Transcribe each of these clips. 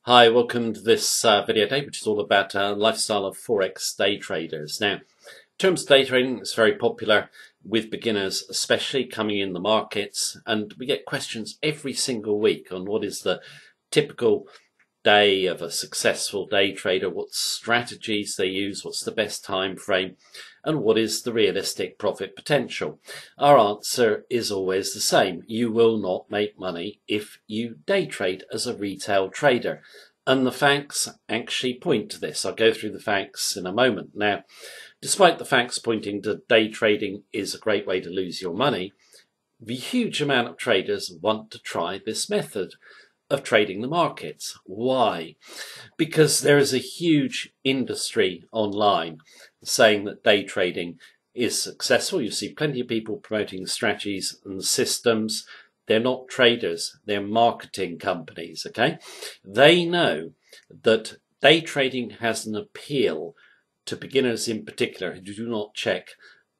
Hi, welcome to this video day, which is all about lifestyle of Forex day traders. Now, in terms of day trading, it's very popular with beginners, especially coming in the markets, and we get questions every single week on what is the typical day of a successful day trader, what strategies they use, what's the best time frame, and what is the realistic profit potential. Our answer is always the same. You will not make money if you day trade as a retail trader. And the facts actually point to this. I'll go through the facts in a moment. Now, despite the facts pointing to day trading is a great way to lose your money, the huge amount of traders want to try this method of trading the markets. Why? Because there is a huge industry online saying that day trading is successful. You see plenty of people promoting strategies and systems. They're not traders, they're marketing companies, okay? They know that day trading has an appeal to beginners in particular who do not check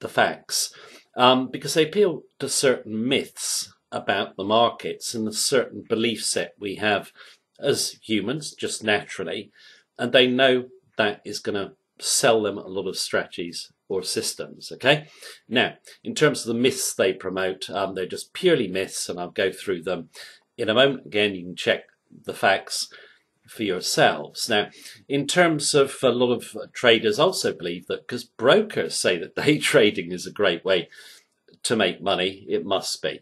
the facts because they appeal to certain myths about the markets and a certain belief set we have as humans, just naturally, and they know that is going to sell them a lot of strategies or systems. Okay, now in terms of the myths they promote, they're just purely myths, and I'll go through them in a moment. Again, you can check the facts for yourselves. Now, in terms of a lot of traders also believe that because brokers say that day trading is a great way to make money, it must be.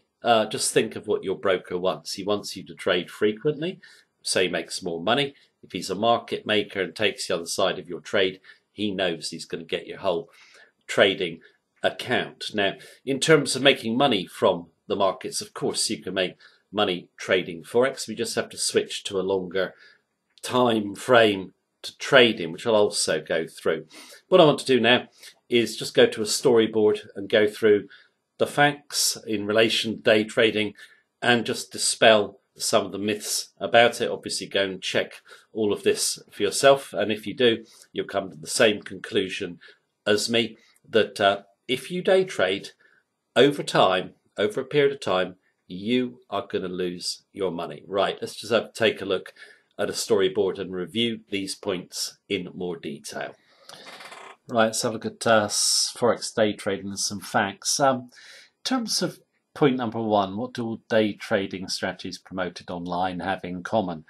Just think of what your broker wants. He wants you to trade frequently, so he makes more money. If he's a market maker and takes the other side of your trade, he knows he's going to get your whole trading account. Now, in terms of making money from the markets, of course, you can make money trading Forex. We just have to switch to a longer time frame to trade in, which I'll also go through. What I want to do now is just go to a storyboard and go through the facts in relation to day trading and just dispel some of the myths about it. Obviously, go and check all of this for yourself, and if you do, you'll come to the same conclusion as me, that if you day trade over time, over a period of time, you are going to lose your money. Right, let's just take a look at a storyboard and review these points in more detail. Right, let's have a look at Forex day trading and some facts. In terms of point number one, what do all day trading strategies promoted online have in common?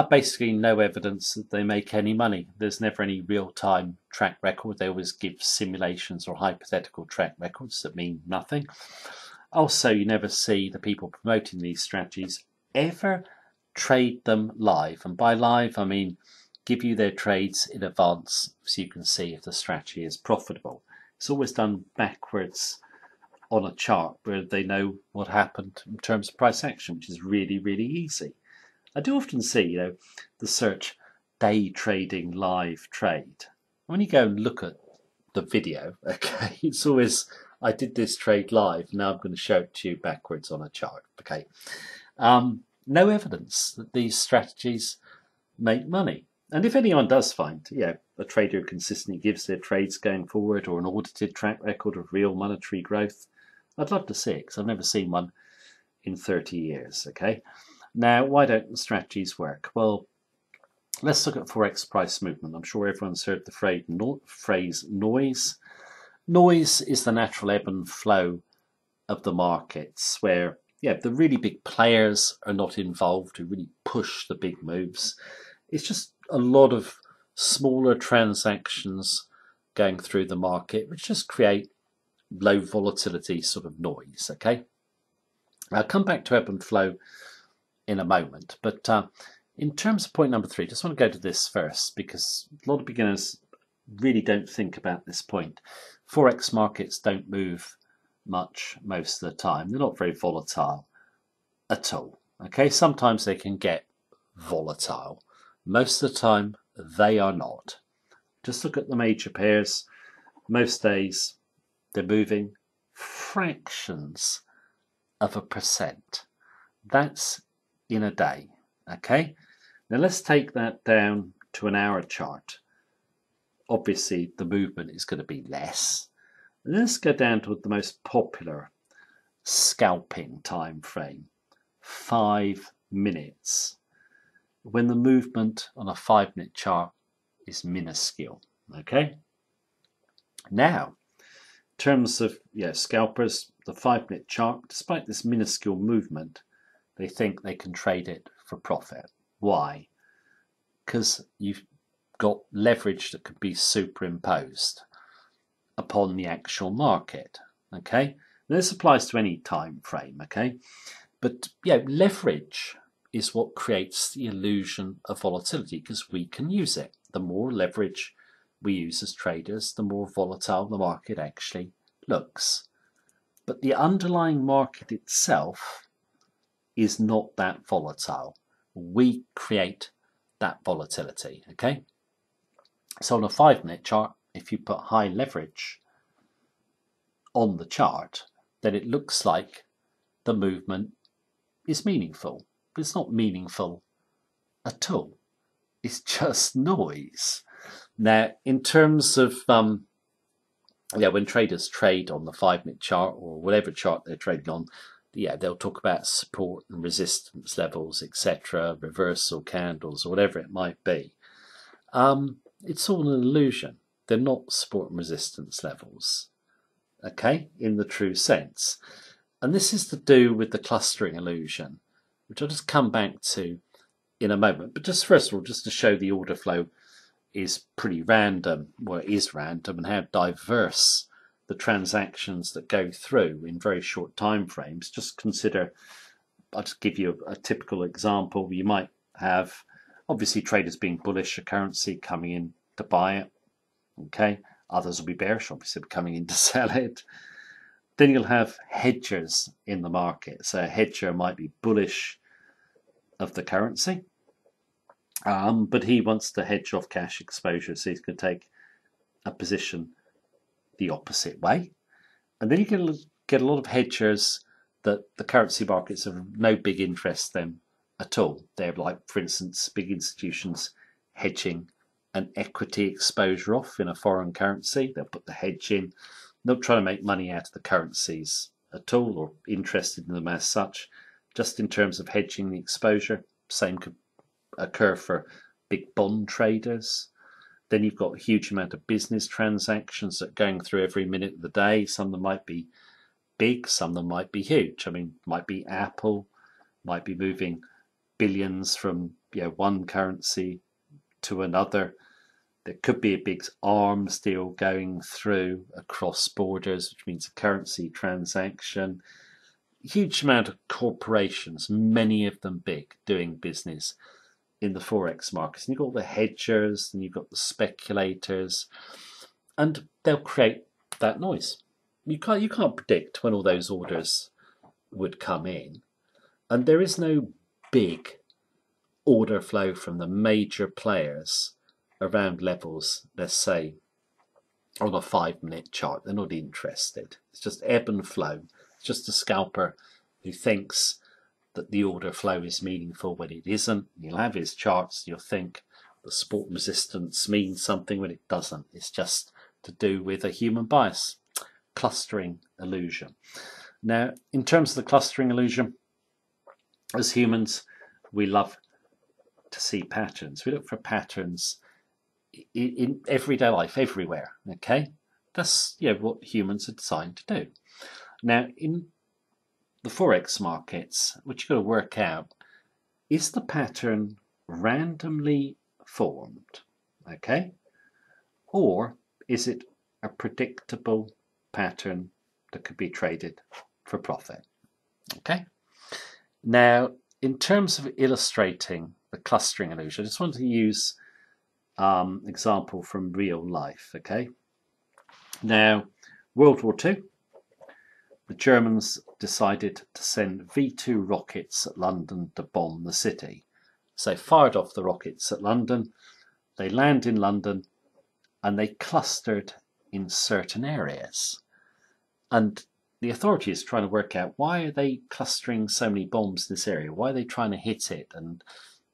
Basically, no evidence that they make any money. There's never any real-time track record. They always give simulations or hypothetical track records that mean nothing. Also, you never see the people promoting these strategies ever trade them live. And by live, I mean give you their trades in advance so you can see if the strategy is profitable. It's always done backwards on a chart where they know what happened in terms of price action, which is really, really easy. I do often see, the search day trading live trade. When you go and look at the video, okay, it's always, I did this trade live, now I'm going to show it to you backwards on a chart, okay. No evidence that these strategies make money. And if anyone does find, a trader who consistently gives their trades going forward or an audited track record of real monetary growth, I'd love to see it because I've never seen one in 30 years, okay? Now, why don't the strategies work? Well, let's look at Forex price movement. I'm sure everyone's heard the phrase noise. Noise is the natural ebb and flow of the markets where, the really big players are not involved who really push the big moves. It's just a lot of smaller transactions going through the market, which just create low volatility sort of noise, okay? I'll come back to ebb and flow in a moment, but in terms of point number three, just want to go to this first because a lot of beginners really don't think about this point. Forex markets don't move much most of the time. They're not very volatile at all, okay? Sometimes they can get volatile. Most of the time, they are not. Just look at the major pairs. Most days, they're moving fractions of a percent. That's in a day, okay? Now let's take that down to an hour chart. Obviously, the movement is going to be less. And let's go down to the most popular scalping time frame, 5 minutes. when the movement on a 5-minute chart is minuscule. Okay. Now, in terms of scalpers, the 5-minute chart, despite this minuscule movement, they think they can trade it for profit. Why? Because you've got leverage that could be superimposed upon the actual market. Okay, and this applies to any time frame. Okay, but leverage is what creates the illusion of volatility because we can use it. The more leverage we use as traders, the more volatile the market actually looks. But the underlying market itself is not that volatile. We create that volatility. Okay, so on a 5-minute chart, if you put high leverage on the chart, then it looks like the movement is meaningful. But it's not meaningful at all. It's just noise. Now, in terms of when traders trade on the 5-minute chart or whatever chart they're trading on, they'll talk about support and resistance levels, etc., reversal candles, or whatever it might be. It's all an illusion. They're not support and resistance levels, okay, in the true sense. And this is to do with the clustering illusion, which I'll just come back to in a moment. But just first of all, just to show the order flow is pretty random, well, it is random, and how diverse the transactions that go through in very short time frames. Just consider, I'll just give you a typical example. You might have, obviously, traders being bullish a currency coming in to buy it. Okay, others will be bearish, obviously coming in to sell it. Then you'll have hedgers in the market. So a hedger might be bullish of the currency, but he wants to hedge off cash exposure, so he's going to take a position the opposite way. And then you can get a lot of hedgers that the currency markets have no big interest in them at all. They're like, for instance, big institutions hedging an equity exposure off in a foreign currency. They'll put the hedge in. Not trying to make money out of the currencies at all or interested in them as such, just in terms of hedging the exposure. Same could occur for big bond traders. Then you've got a huge amount of business transactions that are going through every minute of the day. Some of them might be big, some of them might be huge. I mean, might be Apple, might be moving billions from one currency to another. There could be a big arms deal going through across borders, which means a currency transaction. Huge amount of corporations, many of them big, doing business in the Forex markets. And you've got the hedgers, and you've got the speculators, and they'll create that noise. You can't predict when all those orders would come in, and there is no big order flow from the major players around levels, let's say, on a 5-minute chart. They're not interested. It's just ebb and flow. It's just a scalper who thinks that the order flow is meaningful when it isn't. You'll have his charts, you'll think the support resistance means something when it doesn't. It's just to do with a human bias, clustering illusion. Now, in terms of the clustering illusion, as humans, we love to see patterns. We look for patterns in everyday life, everywhere. Okay, that's what humans are designed to do. Now, in the Forex markets, what you've got to work out is the pattern randomly formed, okay, or is it a predictable pattern that could be traded for profit? Okay. Now, in terms of illustrating the clustering illusion, I just want to use example from real life. Okay. Now, World War II, the Germans decided to send V2 rockets at London to bomb the city. So fired off the rockets at London, they land in London, and they clustered in certain areas. And the authorities are trying to work out, why are they clustering so many bombs in this area? Why are they trying to hit it? And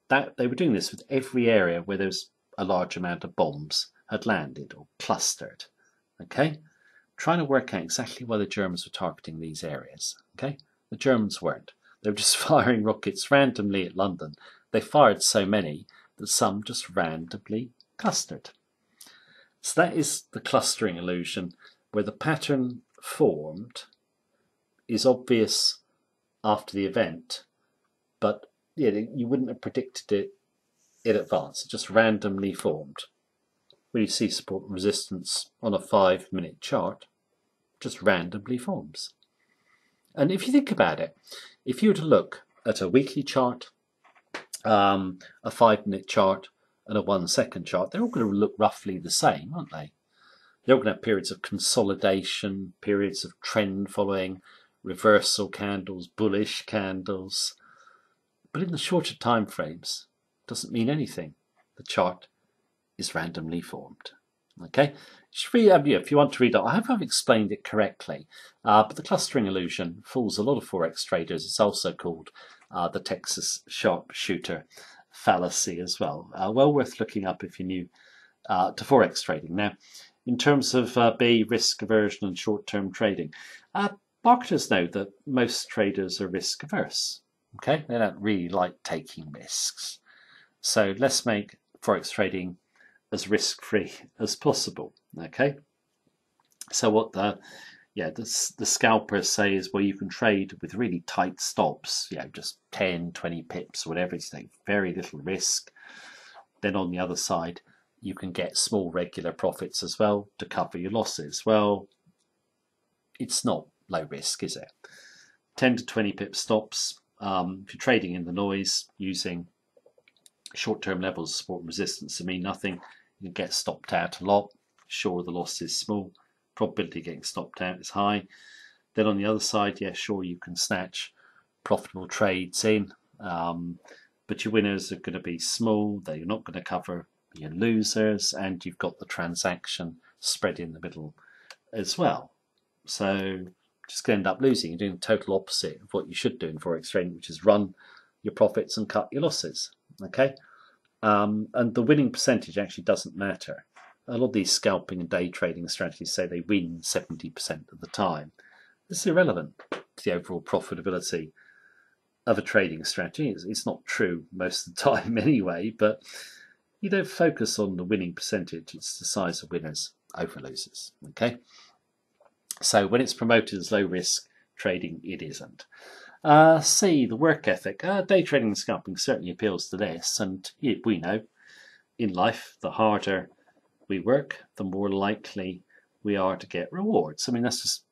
that they were doing this with every area where there's a large amount of bombs had landed or clustered. Okay? Trying to work out exactly why the Germans were targeting these areas. Okay? The Germans weren't. They were just firing rockets randomly at London. they fired so many that some just randomly clustered. So that is the clustering illusion, where the pattern formed is obvious after the event, but yeah, you wouldn't have predicted it in advance. It just randomly formed. When you see support and resistance on a 5-minute chart, just randomly forms. And if you think about it, if you were to look at a weekly chart, a 5-minute chart, and a 1-second chart, they're all going to look roughly the same, aren't they? They're all going to have periods of consolidation, periods of trend following, reversal candles, bullish candles. But in the shorter time frames, it doesn't mean anything. The chart is randomly formed. Okay, if you want to read it, I hope I've explained it correctly. But the clustering illusion fools a lot of Forex traders. It's also called the Texas sharpshooter fallacy as well. Well worth looking up if you're new to Forex trading. Now, in terms of B, risk aversion and short-term trading, marketers know that most traders are risk averse. Okay, they don't really like taking risks. So let's make Forex trading as risk-free as possible. Okay, so what the scalpers say is, well, you can trade with really tight stops, just 10, 20 pips, whatever. It's like very little risk. Then on the other side, you can get small regular profits as well to cover your losses. Well, it's not low risk, is it? 10 to 20 pip stops. If you're trading in the noise using short-term levels of support and resistance to mean nothing, you can get stopped out a lot. Sure, the loss is small. Probability of getting stopped out is high. Then on the other side, sure, you can snatch profitable trades in, but your winners are going to be small. They're not going to cover your losers, and you've got the transaction spread in the middle as well. So just going to end up losing. You're doing the total opposite of what you should do in Forex trading, which is run your profits and cut your losses. Okay, and the winning percentage actually doesn't matter. A lot of these scalping and day trading strategies say they win 70% of the time. This is irrelevant to the overall profitability of a trading strategy. It's not true most of the time anyway, but you don't focus on the winning percentage. It's the size of winners over losers. Okay, so when it's promoted as low risk trading, it isn't. C, the work ethic. Day trading and scalping certainly appeals to this, and we know in life the harder we work, the more likely we are to get rewards. I mean, that's just,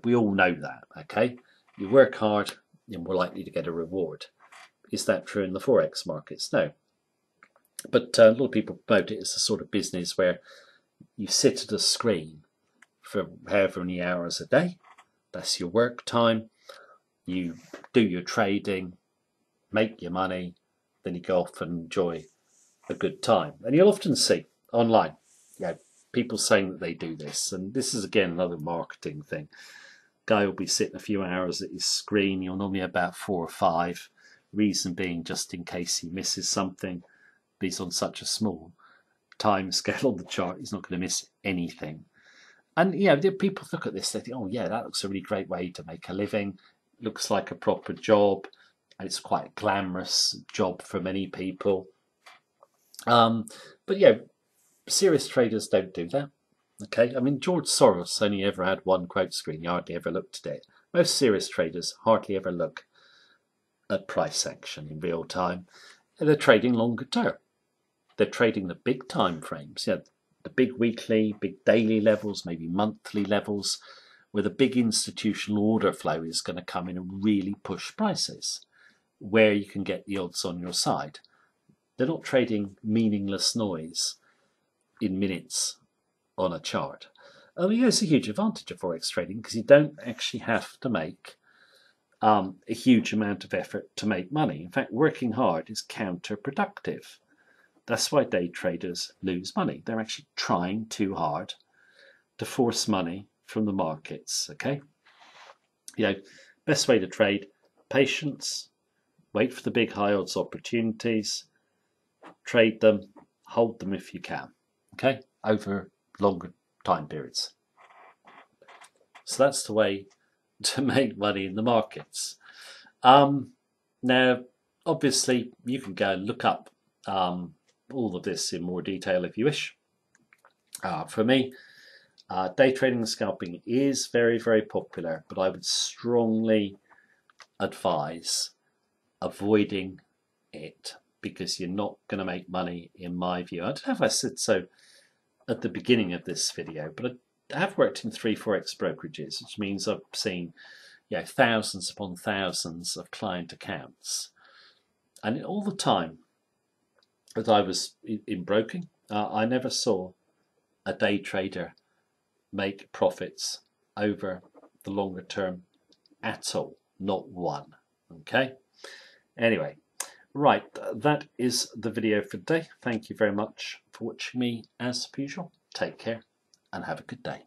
we all know that, okay? You work hard, you're more likely to get a reward. Is that true in the Forex markets? No. But a lot of people promote it as the sort of business where you sit at a screen for however many hours a day. That's your work time. You do your trading, make your money, then you go off and enjoy a good time. And you'll often see online, people saying that they do this. And this is, again, another marketing thing. Guy will be sitting a few hours at his screen. You'll normally have about 4 or 5. Reason being, just in case he misses something. But he's on such a small time scale on the chart, he's not going to miss anything. And, people look at this, they think, oh, yeah, that looks a really great way to make a living. Looks like a proper job. And it's quite a glamorous job for many people. But, serious traders don't do that. Okay, I mean, George Soros only ever had one quote screen. He hardly ever looked at it. Most serious traders hardly ever look at price action in real time. They're trading longer term. They're trading the big time frames, the big weekly, big daily levels, maybe monthly levels, where the big institutional order flow is going to come in and really push prices, where you can get the odds on your side. They're not trading meaningless noise in minutes on a chart. It's a huge advantage of Forex trading because you don't actually have to make a huge amount of effort to make money. In fact, working hard is counterproductive. That's why day traders lose money. They're actually trying too hard to force money from the markets. Okay, best way to trade: patience. Wait for the big high odds opportunities. Trade them. Hold them if you can. Okay, over longer time periods. So that's the way to make money in the markets. Now, obviously, you can go and look up all of this in more detail if you wish. For me, day trading and scalping is very, very popular, but I would strongly advise avoiding it because you're not going to make money, in my view. I don't know if I said so at the beginning of this video, but I have worked in 3 Forex brokerages, which means I've seen thousands upon thousands of client accounts. And all the time that I was in broking, I never saw a day trader make profits over the longer term at all. Not one. Okay? Anyway, right, that is the video for today. Thank you very much for watching me as usual. Take care and have a good day.